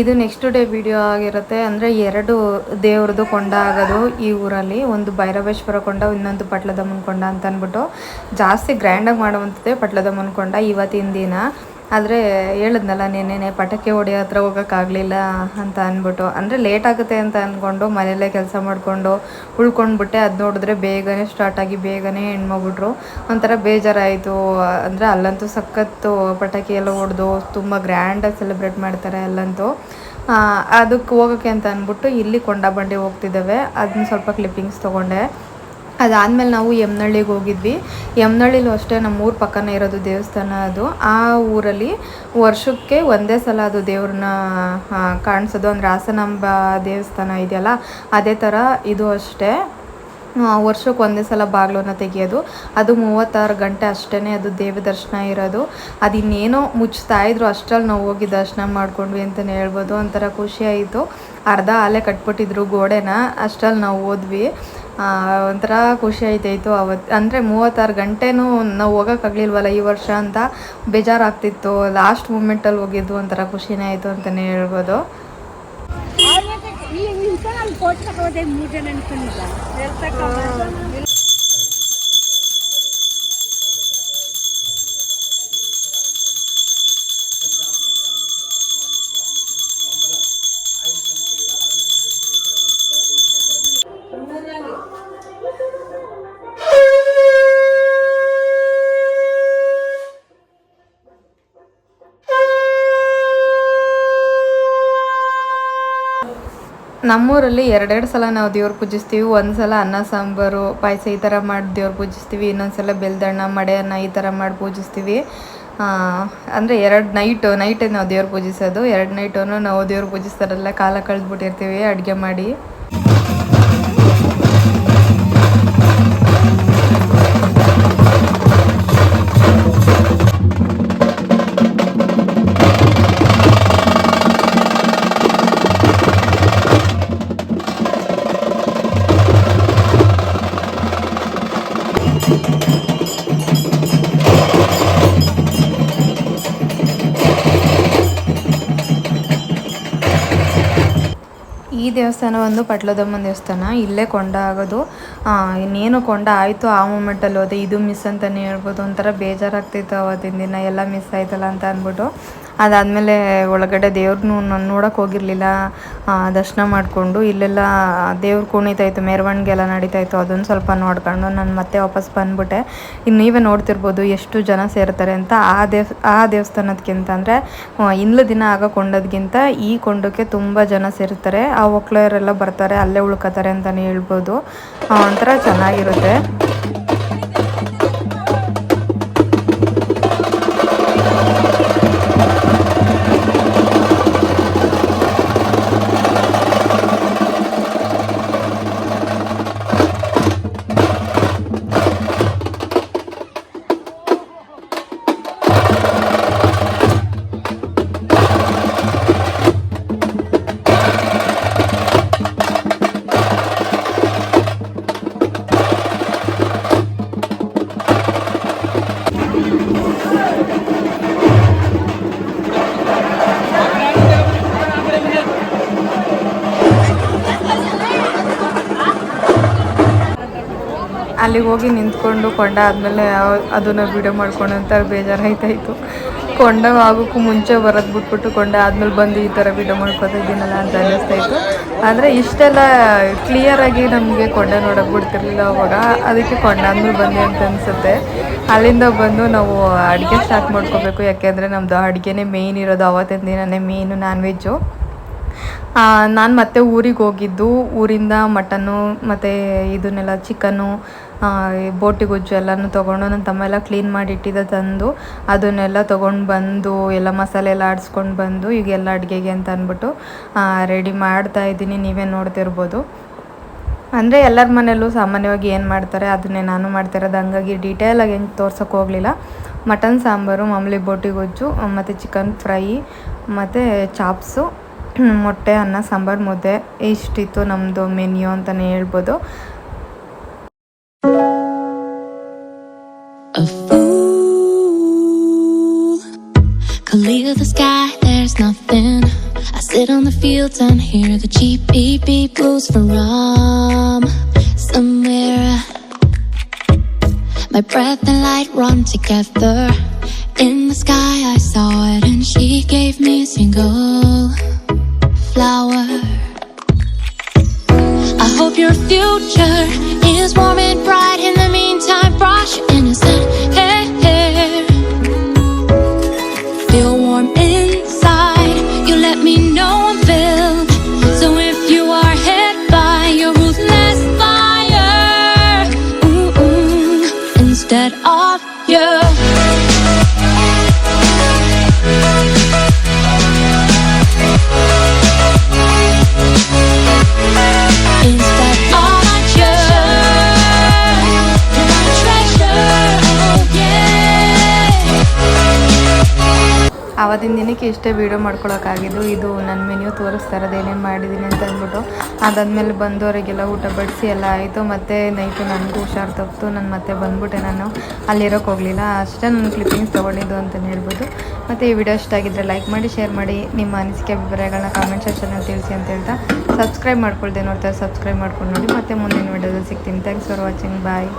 ಇದು next day video ಆಗಿರುತ್ತೆ. ಅಂದರೆ 2 ದೇವ್ರದ್ದು ಕೊಂಡ ಆಗೋದು ಈ ಊರಲ್ಲಿ. ಒಂದು ಭೈರವೇಶ್ವರ ಕೊಂಡ, ಇನ್ನೊಂದು ಪಟ್ಲದಮ್ಮನ ಕೊಂಡ ಅಂತ ಅಂದ್ಬಿಟ್ಟು ಜಾಸ್ತಿ ಗ್ರ್ಯಾಂಡಾಗಿ ಮಾಡುವಂಥದ್ದೇ ಪಟ್ಲದಮ್ಮನ ಕೊಂಡ ಇವತ್ತಿನ ದಿನ. ಆದರೆ ಹೇಳಿದ್ನಲ್ಲ ನೆನ್ನೆನೆ ಪಟಾಕಿ ಹೊಡೆಯೋ ಹತ್ರ ಹೋಗೋಕ್ಕಾಗಲಿಲ್ಲ ಅಂತ ಅಂದ್ಬಿಟ್ಟು, ಅಂದರೆ ಲೇಟ್ ಆಗುತ್ತೆ ಅಂತ ಅಂದ್ಕೊಂಡು ಮನೆಯಲ್ಲೇ ಕೆಲಸ ಮಾಡಿಕೊಂಡು ಉಳ್ಕೊಂಡ್ಬಿಟ್ಟೆ. ಅದು ನೋಡಿದ್ರೆ ಬೇಗನೆ ಸ್ಟಾರ್ಟ್ ಆಗಿ ಬೇಗನೆ ಹೆಣ್ಮಗ್ಬಿಟ್ರು. ಒಂಥರ ಬೇಜಾರಾಯಿತು. ಅಂದರೆ ಅಲ್ಲಂತೂ ಸಖತ್ತು ಪಟಾಕಿ ಎಲ್ಲ ಹೊಡೆದು ತುಂಬ ಗ್ರ್ಯಾಂಡಾಗಿ ಸೆಲೆಬ್ರೇಟ್ ಮಾಡ್ತಾರೆ ಅಲ್ಲಂತೂ. ಅದಕ್ಕೆ ಹೋಗೋಕ್ಕೆ ಅಂತ ಅಂದ್ಬಿಟ್ಟು ಇಲ್ಲಿ ಕೊಂಡ ಬಂಡಿ ಹೋಗ್ತಿದ್ದಾವೆ. ಅದನ್ನ ಸ್ವಲ್ಪ ಕ್ಲಿಪ್ಪಿಂಗ್ಸ್ ತೊಗೊಂಡೆ. ಅದಾದಮೇಲೆ ನಾವು ಯಮನಹಳ್ಳಿಗೆ ಹೋಗಿದ್ವಿ. ಯಮನಹಳ್ಳಿಲೂ ಅಷ್ಟೇ ನಮ್ಮೂರ ಪಕ್ಕನೇ ಇರೋದು ದೇವಸ್ಥಾನ ಅದು. ಆ ಊರಲ್ಲಿ ವರ್ಷಕ್ಕೆ ಒಂದೇ ಸಲ ಅದು ದೇವ್ರನ್ನ ಕಾಣಿಸೋದು. ಅಂದರೆ ಹಾಸನಾಂಬ ದೇವಸ್ಥಾನ ಇದೆಯಲ್ಲ, ಅದೇ ಥರ ಇದು ಅಷ್ಟೇ. ವರ್ಷಕ್ಕೆ ಒಂದೇ ಸಲ ಬಾಗಿಲನ್ನ ತೆಗಿಯೋದು. ಅದು 36 ಗಂಟೆ ಅಷ್ಟೇ ಅದು ದೇವ ದರ್ಶನ ಇರೋದು. ಅದು ಇನ್ನೇನೋ ಮುಚ್ತಾಯಿದ್ರು ಅಷ್ಟರಲ್ಲಿ ನಾವು ಹೋಗಿ ದರ್ಶನ ಮಾಡ್ಕೊಂಡ್ವಿ ಅಂತಲೇ ಹೇಳ್ಬೋದು. ಒಂಥರ ಖುಷಿಯಾಯಿತು. ಅರ್ಧ ಅಲ್ಲೇ ಕಟ್ಬಿಟ್ಟಿದ್ರು ಗೋಡೆನ, ಅಷ್ಟರಲ್ಲಿ ನಾವು ಹೋದ್ವಿ. ಒಂಥರ ಖುಷಿ ಆಯ್ತಾಯಿತು ಅವತ್ತು. ಅಂದರೆ 36 ಗಂಟೆನೂ ನಾವು ಹೋಗೋಕ್ಕಾಗಲಿಲ್ವಲ್ಲ ಈ ವರ್ಷ ಅಂತ ಬೇಜಾರಾಗ್ತಿತ್ತು. ಲಾಸ್ಟ್ ಮೂಮೆಂಟಲ್ಲಿ ಹೋಗಿದ್ದು ಒಂಥರ ಖುಷಿನೇ ಆಯಿತು ಅಂತಲೇ ಹೇಳ್ಬೋದು. ನಮ್ಮೂರಲ್ಲಿ 2 ಸಲ ನಾವು ದೇವ್ರು ಪೂಜಿಸ್ತೀವಿ. ಒಂದು ಸಲ ಅನ್ನ ಸಾಂಬಾರು ಪಾಯಸ ಈ ಥರ ಮಾಡಿ ದೇವ್ರು ಪೂಜಿಸ್ತೀವಿ. ಇನ್ನೊಂದು ಸಲ ಬೆಲ್ದಣ್ಣ ಮಡೆ ಅನ್ನ ಈ ಥರ ಮಾಡಿ ಪೂಜಿಸ್ತೀವಿ. ಅಂದರೆ 2 ನೈಟೇ ನಾವು ದೇವ್ರು ಪೂಜಿಸೋದು. 2 ನೈಟೂ ನಾವು ದೇವ್ರು ಪೂಜಿಸ್ತಾರಲ್ಲ ಕಾಲ ಕಳೆದ್ಬಿಟ್ಟಿರ್ತೀವಿ ಅಡುಗೆ ಮಾಡಿ. ಈ ದೇವಸ್ಥಾನ ಒಂದು ಪಟ್ಲದಮ್ಮನ ದೇವಸ್ಥಾನ. ಇಲ್ಲೇ ಕೊಂಡ ಆಗೋದು. ಇನ್ನೇನು ಕೊಂಡ ಆಯಿತು ಆ ಮೂಮೆಂಟಲ್ಲಿ ಹೋದೆ. ಇದು ಮಿಸ್ ಅಂತಲೇ ಹೇಳ್ಬೋದು. ಒಂಥರ ಬೇಜಾರಾಗ್ತಿತ್ತು ಅವತ್ತಿನ ದಿನ, ಎಲ್ಲ ಮಿಸ್ ಆಯ್ತಲ್ಲ ಅಂತ ಅಂದ್ಬಿಟ್ಟು. ಅದಾದಮೇಲೆ ಒಳಗಡೆ ದೇವ್ರನ್ನೂ ನಾನು ನೋಡೋಕೆ ಹೋಗಿರಲಿಲ್ಲ. ದರ್ಶನ ಮಾಡಿಕೊಂಡು ಇಲ್ಲೆಲ್ಲ ದೇವ್ರು ಕುಣಿತಾಯಿತ್ತು, ಮೆರವಣಿಗೆ ಎಲ್ಲ ನಡೀತಾಯಿತ್ತು. ಅದನ್ನು ಸ್ವಲ್ಪ ನೋಡ್ಕೊಂಡು ನಾನು ಮತ್ತೆ ವಾಪಸ್ ಬಂದುಬಿಟ್ಟೆ. ಇನ್ನು ನೀವೇ ನೋಡ್ತಿರ್ಬೋದು ಎಷ್ಟು ಜನ ಸೇರ್ತಾರೆ ಅಂತ. ಆ ದೇವಸ್ಥಾನದಕ್ಕಿಂತ ಅಂದರೆ ಇಂದ್ಲ ದಿನ ಆಗೋ ಕೊಂಡದ್ಗಿಂತ ಈ ಕೊಂಡಕ್ಕೆ ತುಂಬ ಜನ ಸೇರ್ತಾರೆ. ಆ ಒಕ್ಳೆಯವರೆಲ್ಲ ಬರ್ತಾರೆ, ಅಲ್ಲೇ ಉಳ್ಕೋತಾರೆ ಅಂತಲೇ ಹೇಳ್ಬೋದು. ಒಂಥರ ಚೆನ್ನಾಗಿರುತ್ತೆ. ಅಲ್ಲಿಗೆ ಹೋಗಿ ನಿಂತ್ಕೊಂಡು ಕೊಂಡ ಆದಮೇಲೆ ಅದನ್ನು ವೀಡಿಯೋ ಮಾಡ್ಕೊಂಡು ಅಂತ ಬೇಜಾರಾಯ್ತಾಯಿತ್ತು. ಕೊಂಡ ಆಗೋಕ್ಕೂ ಮುಂಚೆ ಬರೋದು ಬಿಟ್ಬಿಟ್ಟು ಕೊಂಡ ಆದಮೇಲೆ ಬಂದು ಈ ಥರ ವೀಡಿಯೋ ಮಾಡ್ಕೊತಾ ಇದ್ದೀನಲ್ಲ ಅಂತ ಅನ್ನಿಸ್ತಾಯಿತ್ತು. ಆದರೆ ಇಷ್ಟೆಲ್ಲ ಕ್ಲಿಯರಾಗಿ ನಮಗೆ ಕೊಂಡ ನೋಡೋಕೆ ಬಿಡ್ತಿರ್ಲಿಲ್ಲ ಅವಾಗ. ಅದಕ್ಕೆ ಕೊಂಡ ಆದಮೇಲೆ ಬಂದೆ ಅಂತ ಅನಿಸುತ್ತೆ. ಅಲ್ಲಿಂದ ಬಂದು ನಾವು ಅಡುಗೆ ಸ್ಟಾರ್ಟ್ ಮಾಡ್ಕೋಬೇಕು. ಯಾಕೆಂದರೆ ನಮ್ಮದು ಅಡುಗೆನೇ ಮೇಯ್ನ್ ಇರೋದು ಅವತ್ತಿನ ದಿನವೇ ಮೇಯ್ನು ನಾನ್ ವೆಜ್ಜು. ನಾನು ಮತ್ತೆ ಊರಿಗೆ ಹೋಗಿದ್ದು. ಊರಿಂದ ಮಟನ್ನು ಮತ್ತು ಇದನ್ನೆಲ್ಲ ಚಿಕನ್ನು, ಬೋಟಿ ಗೊಜ್ಜು ಎಲ್ಲನೂ ತೊಗೊಂಡು ನನ್ನ ತಮ್ಮ ಎಲ್ಲ ಕ್ಲೀನ್ ಮಾಡಿ ಇಟ್ಟಿದ್ದ ತಂದು ಅದನ್ನೆಲ್ಲ ತೊಗೊಂಡು ಬಂದು ಎಲ್ಲ ಮಸಾಲೆ ಎಲ್ಲ ಆಡಿಸ್ಕೊಂಡು ಬಂದು ಈಗೆಲ್ಲ ಅಡುಗೆಗೆ ಅಂತ ಅಂದ್ಬಿಟ್ಟು ರೆಡಿ ಮಾಡ್ತಾಯಿದ್ದೀನಿ. ನೀವೇ ನೋಡ್ತಿರ್ಬೋದು. ಅಂದರೆ ಎಲ್ಲರ ಮನೆಯಲ್ಲೂ ಸಾಮಾನ್ಯವಾಗಿ ಏನು ಮಾಡ್ತಾರೆ ಅದನ್ನೇ ನಾನು ಮಾಡ್ತಿರೋದು. ಹಂಗಾಗಿ ಡೀಟೇಲಾಗಿ ಏನು ತೋರ್ಸೋಕ್ಕೆ ಹೋಗಲಿಲ್ಲ. ಮಟನ್ ಸಾಂಬಾರು, ಮಾಮೂಲಿ ಬೋಟಿ ಗೊಜ್ಜು ಮತ್ತು ಚಿಕನ್ ಫ್ರೈ ಮತ್ತು ಚಾಪ್ಸು, ಮೊಟ್ಟೆ, ಅನ್ನ ಸಾಂಬಾರು, ಮುದ್ದೆ ಇಷ್ಟಿತ್ತು ನಮ್ಮದು ಮೆನ್ಯೂ ಅಂತಲೇ ಹೇಳ್ಬೋದು. A fool could leave the sky, there's nothing I sit on the fields and hear the cheap beep beep blues from somewhere. My breath and light run together. In the sky I saw it and she gave me a single flower. I hope your future is warm and bright. In the meantime, brush your innocent hair. Feel warm inside. You let me know I'm filled. So if you are hit by your ruthless fire, instead of you. Instead of my treasure, you're my treasure, oh yeah. ಆವತ್ತಿನ ದಿನಕ್ಕೆ ಇಷ್ಟೇ video ಮಾಡ್ಕೊಳಕ್ಕಾಗಿದ್ದು. ಇದು ನನ್ನ menu ತೋರಿಸ್ತಾ ಇರೋದು ಏನೇನು ಮಾಡಿದ್ದೀನಿ ಅಂತ ಅಂದ್ಬಿಟ್ಟು. ಅದಾದಮೇಲೆ ಬಂದವರಿಗೆಲ್ಲ ಊಟ ಬಡಿಸಿ ಎಲ್ಲ ಆಯಿತು. ಮತ್ತು ನೈಟು ನನಗೂ ಹುಷಾರು ತಪ್ಪಿತು. ನಾನು ಮತ್ತೆ ಬಂದ್ಬಿಟ್ಟೆ, ನಾನು ಅಲ್ಲಿರೋಕ್ಕೆ ಹೋಗಲಿಲ್ಲ. ಅಷ್ಟೇ ನಾನು ಕ್ಲಿಪ್ಪಿಂಗ್ಸ್ ತೊಗೊಂಡಿದ್ದು ಅಂತಲೇ ಹೇಳ್ಬೋದು. ಮತ್ತು ಈ ವಿಡಿಯೋ ಇಷ್ಟ ಆಗಿದ್ದರೆ ಲೈಕ್ ಮಾಡಿ, ಶೇರ್ ಮಾಡಿ, ನಿಮ್ಮ ಅನಿಸಿಕೆ ಅಭಿಪ್ರಾಯಗಳನ್ನ ಕಾಮೆಂಟ್ ಸೆಕ್ಷನಲ್ಲಿ ತಿಳಿಸಿ ಅಂತ ಹೇಳ್ತಾ, ಸಬ್ಸ್ಕ್ರೈಬ್ ಮಾಡ್ಕೊಳ್ದೆ ನೋಡ್ತಾರೆ ಸಬ್ಸ್ಕ್ರೈಬ್ ಮಾಡ್ಕೊಂಡು ನೋಡಿ. ಮತ್ತೆ ಮುಂದಿನ ವಿಡಿಯೋದಲ್ಲಿ ಸಿಗ್ತೀನಿ. Thanks for watching. ಬಾಯ್.